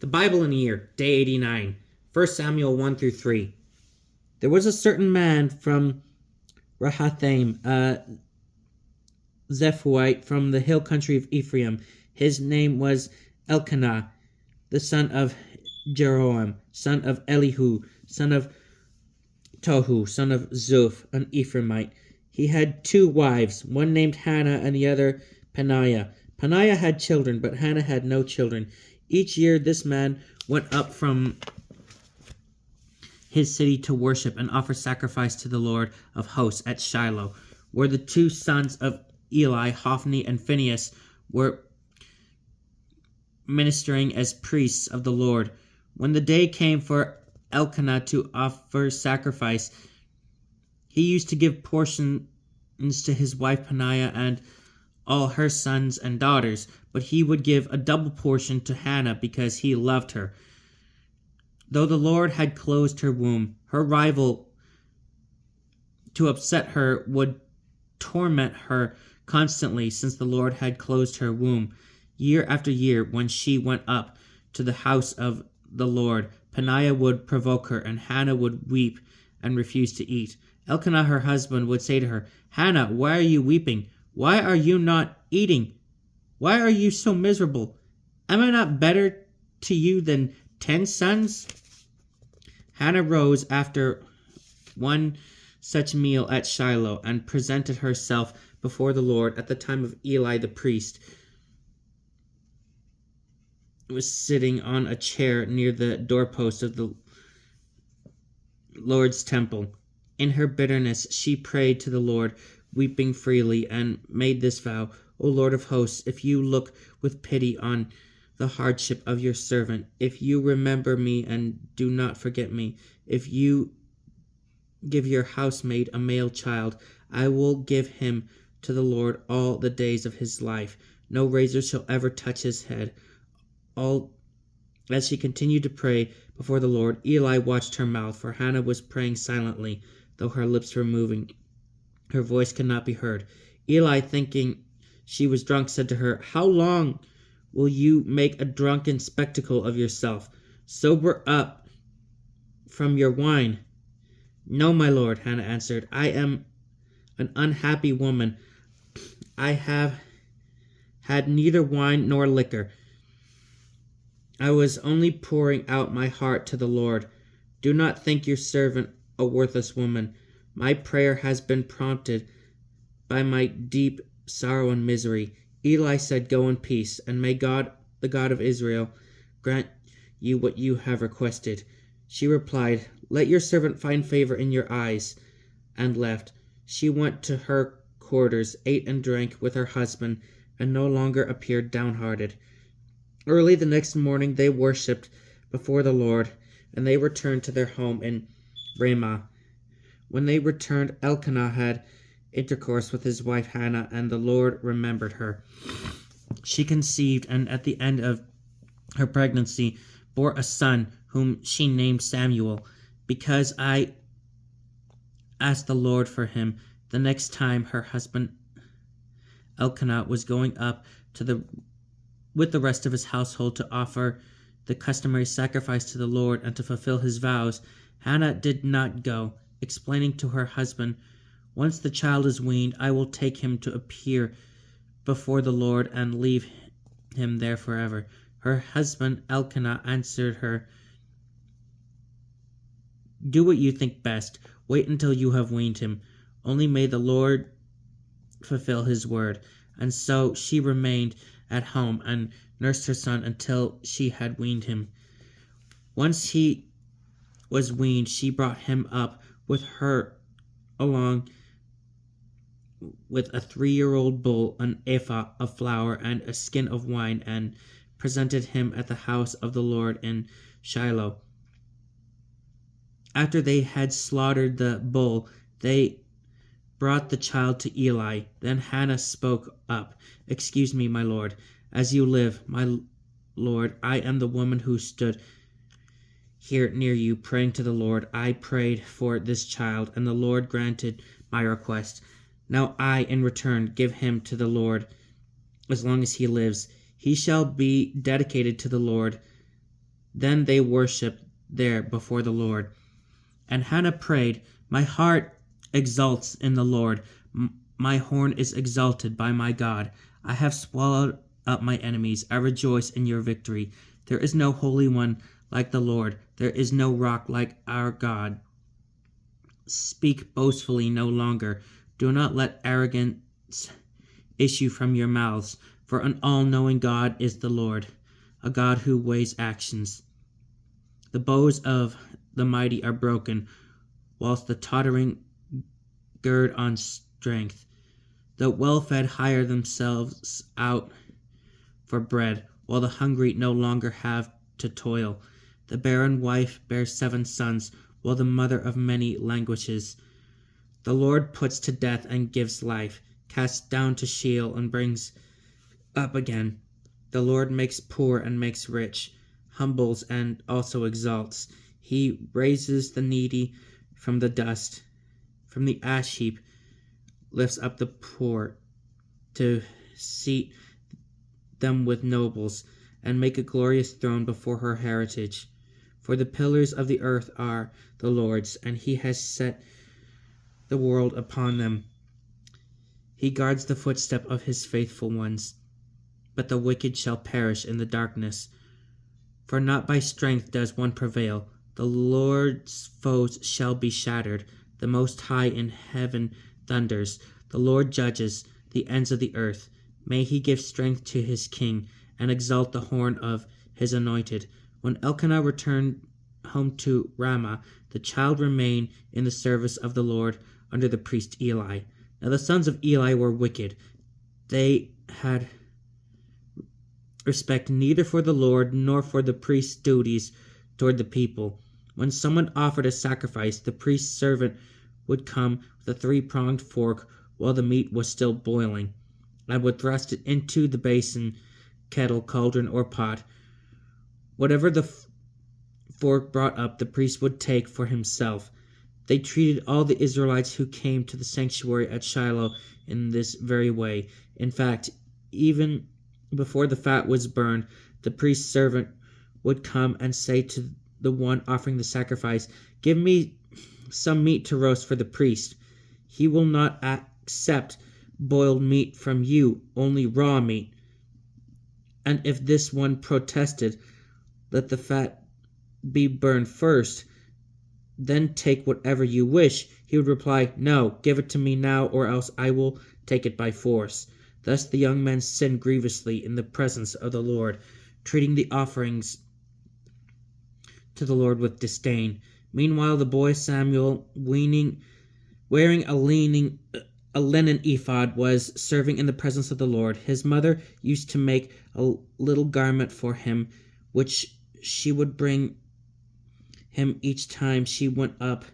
The Bible in a Year, Day 89, 1 Samuel 1 through 3. There was a certain man from Rahathaim, a Zephite from the hill country of Ephraim. His name was Elkanah, the son of Jeroham, son of Elihu, son of Tohu, son of Zuph, an Ephraimite. He had two wives, one named Hannah and the other Peninnah. Peninnah had children, but Hannah had no children. Each year this man went up from his city to worship and offer sacrifice to the Lord of hosts at Shiloh, where the two sons of Eli, Hophni and Phinehas, were ministering as priests of the Lord. When the day came for Elkanah to offer sacrifice, he used to give portions to his wife Peninnah and all her sons and daughters, but he would give a double portion to Hannah because he loved her. Though the Lord had closed her womb, her rival to upset her would torment her constantly, since the Lord had closed her womb. Year after year, when she went up to the house of the Lord, Peninnah would provoke her, and Hannah would weep and refuse to eat. Elkanah, her husband, would say to her, "Hannah, why are you weeping? Why are you not eating? Why are you so miserable? Am I not better to you than 10 sons?" Hannah rose after one such meal at Shiloh and presented herself before the Lord at the time of Eli the priest was sitting on a chair near the doorpost of the Lord's temple. In her bitterness she prayed to the Lord, weeping freely, and made this vow: "O Lord of hosts, if you look with pity on the hardship of your servant, if you remember me and do not forget me, if you give your housemaid a male child, I will give him to the Lord all the days of his life. No razor shall ever touch his head." As she continued to pray before the Lord, Eli watched her mouth, for Hannah was praying silently, though her lips were moving. Her voice could not be heard. Eli, thinking she was drunk, said to her, "How long will you make a drunken spectacle of yourself? Sober up from your wine." "No, my lord," Hannah answered. "I am an unhappy woman. I have had neither wine nor liquor. I was only pouring out my heart to the Lord. Do not think your servant a worthless woman. My prayer has been prompted by my deep sorrow and misery." Eli said, "Go in peace, and may God, the God of Israel, grant you what you have requested." She replied, "Let your servant find favor in your eyes," and left. She went to her quarters, ate and drank with her husband, and no longer appeared downhearted. Early the next morning they worshipped before the Lord, and they returned to their home in Ramah. When they returned, Elkanah had intercourse with his wife Hannah, and the Lord remembered her. She conceived, and at the end of her pregnancy bore a son, whom she named Samuel, because I asked the Lord for him. The next time her husband Elkanah was going up with the rest of his household to offer the customary sacrifice to the Lord and to fulfill his vows, Hannah did not go, explaining to her husband, "Once the child is weaned, I will take him to appear before the Lord and leave him there forever." Her husband Elkanah answered her, "Do what you think best. Wait until you have weaned him. Only may the Lord fulfill his word." And so she remained at home and nursed her son until she had weaned him. Once he was weaned, she brought him up with her along with a 3-year-old bull, an ephah of flour, and a skin of wine, and presented him at the house of the Lord in Shiloh. After they had slaughtered the bull, they brought the child to Eli. Then Hannah spoke up, "Excuse me, my lord. As you live, my lord, I am the woman who stood here near you praying to the Lord. I prayed for this child, and the Lord granted my request. Now I, in return, give him to the Lord as long as he lives. He shall be dedicated to the Lord Then they worshipped there before the Lord. And Hannah prayed, "My heart exults in the Lord. My horn is exalted by my God. I have swallowed up my enemies. I rejoice in your victory. There is no holy one like the Lord. There is no rock like our God. Speak boastfully no longer. Do not let arrogance issue from your mouths, for an all-knowing God is the Lord, a God who weighs actions. The bows of the mighty are broken, whilst the tottering gird on strength. The well-fed hire themselves out for bread, while the hungry no longer have to toil. The barren wife bears 7 sons, while the mother of many languishes. The Lord puts to death and gives life, casts down to Sheol and brings up again. The Lord makes poor and makes rich, humbles and also exalts. He raises the needy from the dust, from the ash heap lifts up the poor, to seat them with nobles, and make a glorious throne before her heritage. For the pillars of the earth are the Lord's, and he has set the world upon them. He guards the footstep of his faithful ones, but the wicked shall perish in the darkness. For not by strength does one prevail. The Lord's foes shall be shattered. The Most High in heaven thunders. The Lord judges the ends of the earth. May he give strength to his king, and exalt the horn of his anointed. When Elkanah returned home to Ramah, the child remained in the service of the Lord under the priest Eli. Now the sons of Eli were wicked. They had respect neither for the Lord nor for the priest's duties toward the people. When someone offered a sacrifice, the priest's servant would come with a 3-pronged fork while the meat was still boiling, and would thrust it into the basin, kettle, cauldron, or pot. Whatever the fork brought up, the priest would take for himself. They treated all the Israelites who came to the sanctuary at Shiloh in this very way. In fact, even before the fat was burned, the priest's servant would come and say to the one offering the sacrifice, "Give me some meat to roast for the priest." He will not accept boiled meat from you, only raw meat. And if this one protested, "Let the fat be burned first, then take whatever you wish," he would reply, "No, give it to me now, or else I will take it by force." Thus the young men sinned grievously in the presence of the Lord, treating the offerings to the Lord with disdain. Meanwhile the boy Samuel, wearing a linen ephod, was serving in the presence of the Lord. His mother used to make a little garment for him, which she would bring him each time she went up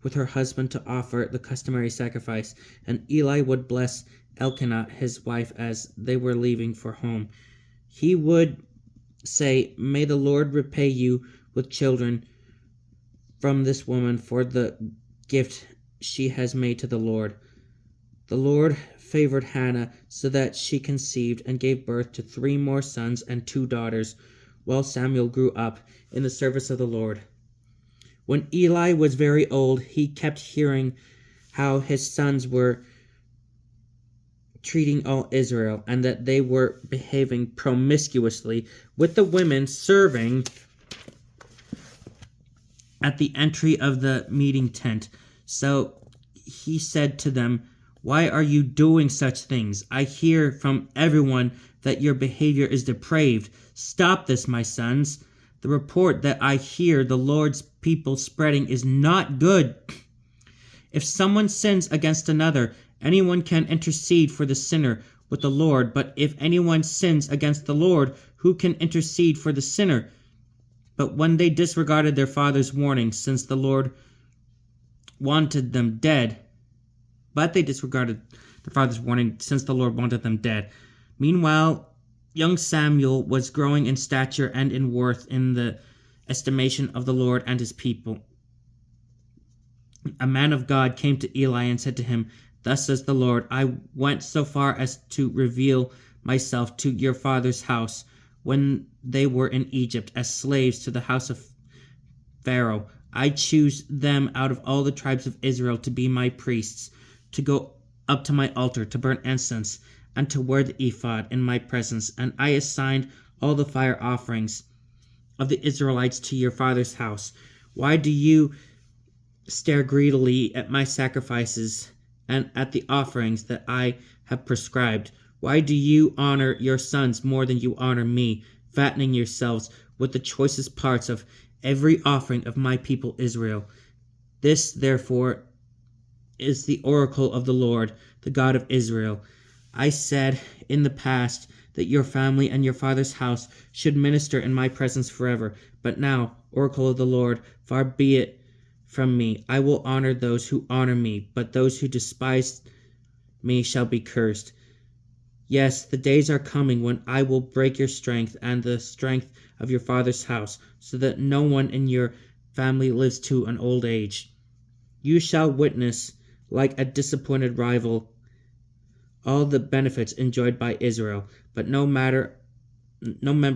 with her husband to offer the customary sacrifice, and Eli would bless Elkanah, his wife, as they were leaving for home. He would say, "May the Lord repay you with children from this woman for the gift she has made to the Lord." The Lord favored Hannah so that she conceived and gave birth to 3 more sons and 2 daughters, while Samuel grew up in the service of the Lord. When Eli was very old, he kept hearing how his sons were treating all Israel, and that they were behaving promiscuously with the women serving at the entry of the meeting tent. So he said to them, "Why are you doing such things? I hear from everyone that your behavior is depraved. Stop this, my sons. The report that I hear the Lord's people spreading is not good. If someone sins against another, anyone can intercede for the sinner with the Lord. But if anyone sins against the Lord, who can intercede for the sinner?" But when they disregarded their father's warning, since the Lord wanted them dead. Meanwhile, young Samuel was growing in stature and in worth in the estimation of the Lord and his people. A man of God came to Eli and said to him, "Thus says the Lord, I went so far as to reveal myself to your father's house. when they were in Egypt as slaves to the house of Pharaoh. I choose them out of all the tribes of Israel to be my priests, to go up to my altar, to burn incense, and to wear the ephod in my presence. And I assigned all the fire offerings of the Israelites to your father's house. Why do you stare greedily at my sacrifices and at the offerings that I have prescribed? Why do you honor your sons more than you honor me, fattening yourselves with the choicest parts of every offering of my people Israel? This, therefore, is the oracle of the Lord, the God of Israel. I said in the past that your family and your father's house should minister in my presence forever. But now, oracle of the Lord, far be it from me. I will honor those who honor me, but those who despise me shall be cursed. Yes, the days are coming when I will break your strength and the strength of your father's house, so that no one in your family lives to an old age. You shall witness, like a disappointed rival, all the benefits enjoyed by Israel, but no member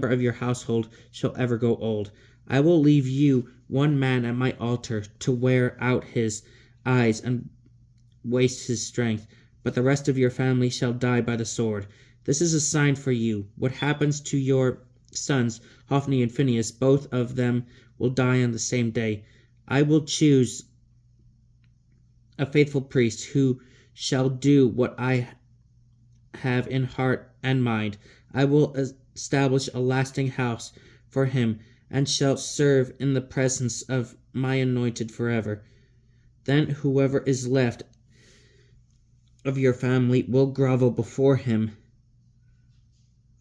of your household shall ever go old. I will leave you one man at my altar to wear out his eyes and waste his strength, but the rest of your family shall die by the sword. This is a sign for you. What happens to your sons, Hophni and Phinehas, both of them will die on the same day. I will choose a faithful priest who shall do what I have in heart and mind. I will establish a lasting house for him, and shall serve in the presence of my anointed forever. Then whoever is left of your family will grovel before him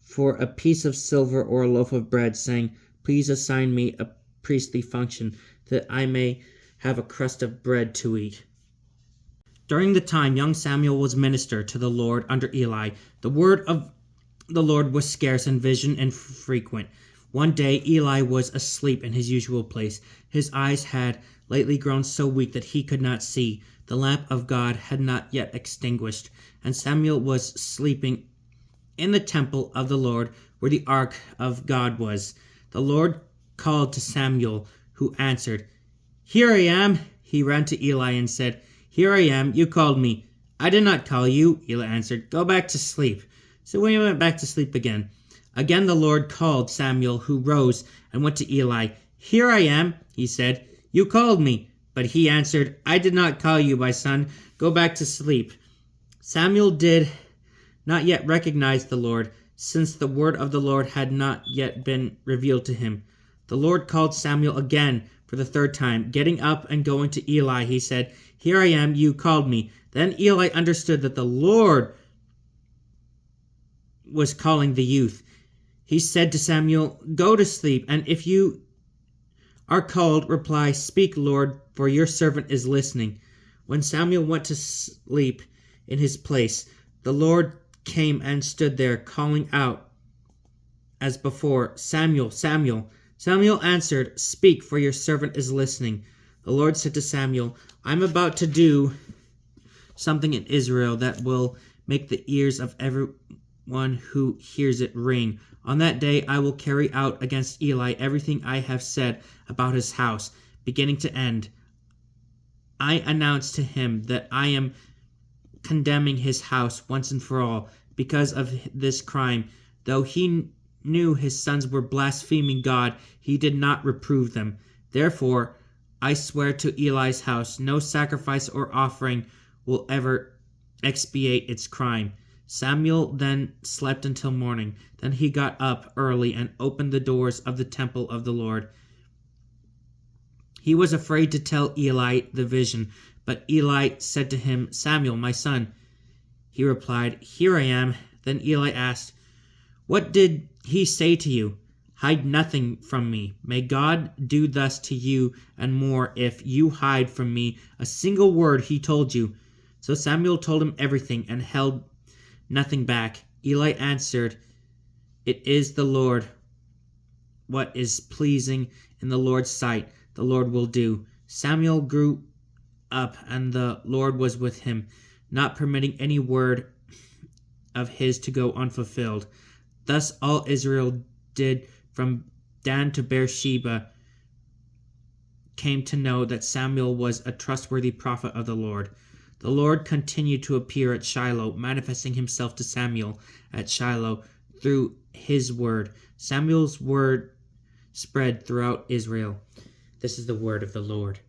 for a piece of silver or a loaf of bread, saying, Please assign me a priestly function, that I may have a crust of bread to eat. During the time young Samuel was minister to the Lord under Eli, the word of the Lord was scarce and vision infrequent. One day Eli was asleep in his usual place. His eyes had lately grown so weak that he could not see. The lamp of God had not yet extinguished, and Samuel was sleeping in the temple of the Lord, where the ark of God was. The Lord called to Samuel, who answered, Here I am. He ran to Eli and said, Here I am. You called me. I did not call you. Eli answered, Go back to sleep. So he went back to sleep again. Again the Lord called Samuel, who rose and went to Eli. Here I am, he said. You called me. But he answered, I did not call you, my son. Go back to sleep. Samuel did not yet recognize the Lord, since the word of the Lord had not yet been revealed to him. The Lord called Samuel again for the third time. Getting up and going to Eli, he said, Here I am, you called me. Then Eli understood that the Lord was calling the youth. He said to Samuel, Go to sleep, and if you are called, reply, Speak, Lord, for your servant is listening. When Samuel went to sleep in his place, the Lord came and stood there, calling out as before, Samuel, Samuel. Samuel answered, Speak, for your servant is listening. The Lord said to Samuel, I am about to do something in Israel that will make the ears of everyone who hears it ring. On that day I will carry out against Eli everything I have said about his house, beginning to end. I announce to him that I am condemning his house once and for all because of this crime. Though he knew his sons were blaspheming God, he did not reprove them. Therefore, I swear to Eli's house, no sacrifice or offering will ever expiate its crime. Samuel then slept until morning. Then he got up early and opened the doors of the temple of the Lord. He was afraid to tell Eli the vision, but Eli said to him, Samuel, my son. He replied, Here I am. Then Eli asked, What did he say to you? Hide nothing from me. May God do thus to you and more if you hide from me a single word he told you. So Samuel told him everything and held nothing back. Eli answered, It is the Lord. What is pleasing in the Lord's sight, the Lord will do. Samuel grew up, and the Lord was with him, not permitting any word of his to go unfulfilled. Thus all Israel did from Dan to Beersheba came to know that Samuel was a trustworthy prophet of the Lord. The Lord continued to appear at Shiloh, manifesting himself to Samuel at Shiloh through his word. Samuel's word spread throughout Israel. This is the word of the Lord.